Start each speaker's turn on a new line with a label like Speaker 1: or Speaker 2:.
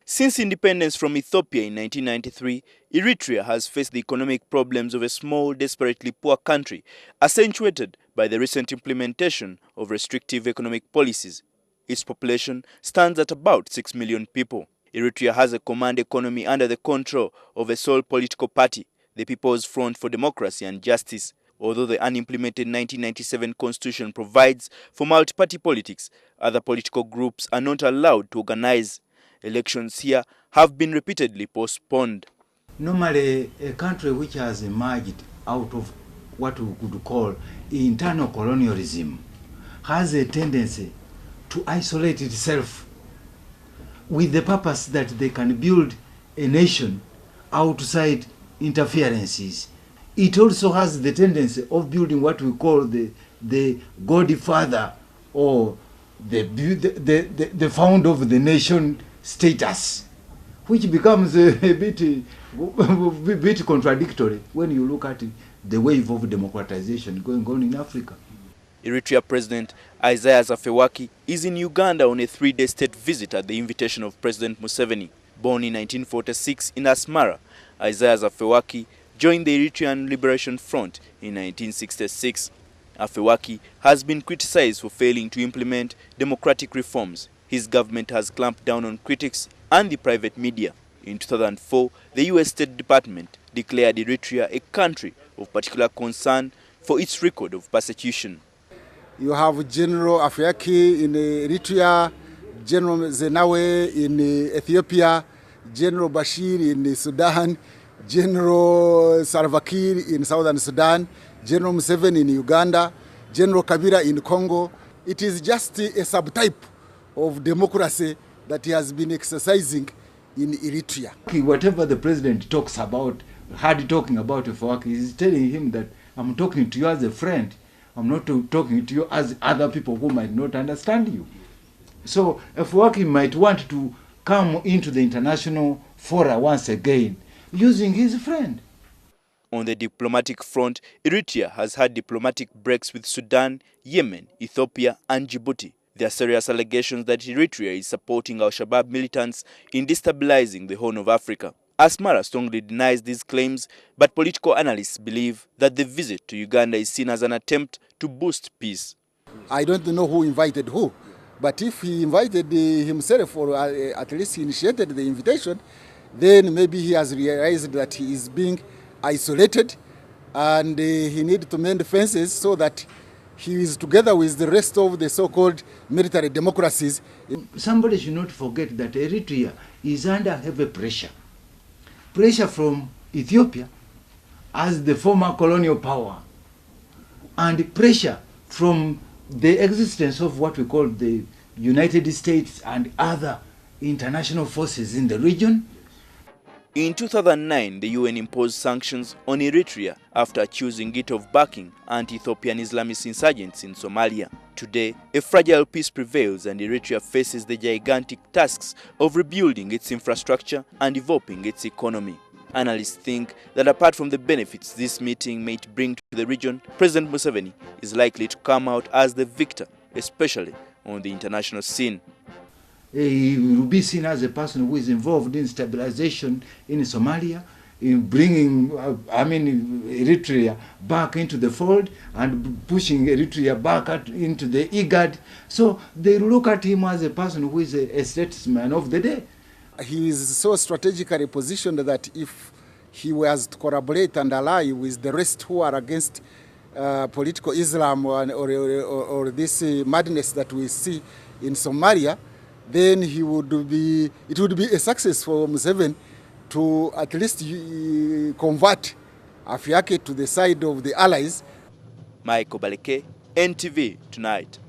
Speaker 1: Since independence from Ethiopia in 1993, Eritrea has faced the economic problems of a small, desperately poor country, accentuated by the recent implementation of restrictive economic policies. Its population stands at about 6 million people. Eritrea has a command economy under the control of a sole political party, the People's Front for Democracy and Justice. Although the unimplemented 1997 constitution provides for multi-party politics, other political groups are not allowed to organize. Elections here have been repeatedly postponed.
Speaker 2: Normally, a country which has emerged out of what we could call internal colonialism has a tendency to isolate itself with the purpose that they can build a nation outside interferences. It also has the tendency of building what we call the godfather or the founder of the nation status, which becomes a bit contradictory when you look at the wave of democratization going on in Africa.
Speaker 1: Eritrea President Afewerki is in Uganda on a 3-day state visit at the invitation of President Museveni. Born in 1946 in Asmara, Afewerki joined the Eritrean Liberation Front in 1966. Afewerki has been criticized for failing to implement democratic reforms. His government has clamped down on critics and the private media. In 2004, the U.S. State Department declared Eritrea a country of particular concern for its record of persecution.
Speaker 3: You have General Afewerki in Eritrea, General Zenawi in Ethiopia, General Bashir in Sudan, General Salva Kiir in Southern Sudan, General Museveni in Uganda, General Kabila in Congo. It is just a subtype of democracy that he has been exercising in Eritrea.
Speaker 2: Whatever the president talks about, talking about Afewerki, he's telling him that I'm talking to you as a friend. I'm not talking to you as other people who might not understand you. So Afewerki might want to come into the international fora once again, using his friend.
Speaker 1: On the diplomatic front, Eritrea has had diplomatic breaks with Sudan, Yemen, Ethiopia and Djibouti. There are serious allegations that Eritrea is supporting al-Shabaab militants in destabilizing the Horn of Africa. Asmara strongly denies these claims, but political analysts believe that the visit to Uganda is seen as an attempt to boost peace.
Speaker 3: I don't know who invited who, but if he invited himself or at least he initiated the invitation, then maybe he has realized that he is being isolated and he needs to mend fences so that he is together with the rest of the so-called military democracies.
Speaker 2: Somebody should not forget that Eritrea is under heavy pressure. Pressure from Ethiopia as the former colonial power, and pressure from the existence of what we call the United States and other international forces in the region.
Speaker 1: In 2009, the UN imposed sanctions on Eritrea after accusing it of backing anti-Ethiopian Islamist insurgents in Somalia. Today, a fragile peace prevails and Eritrea faces the gigantic tasks of rebuilding its infrastructure and developing its economy. Analysts think that apart from the benefits this meeting might bring to the region, President Museveni is likely to come out as the victor, especially on the international scene.
Speaker 2: He will be seen as a person who is involved in stabilization in Somalia, in bringing Eritrea back into the fold and pushing Eritrea back into the IGAD. So they look at him as a person who is a statesman of the day.
Speaker 3: He is so strategically positioned that if he was to collaborate and ally with the rest who are against political Islam or this madness that we see in Somalia, then it would be a success for Museveni to at least convert Afewerki to the side of the allies.
Speaker 1: Michael Baleke, NTV Tonight.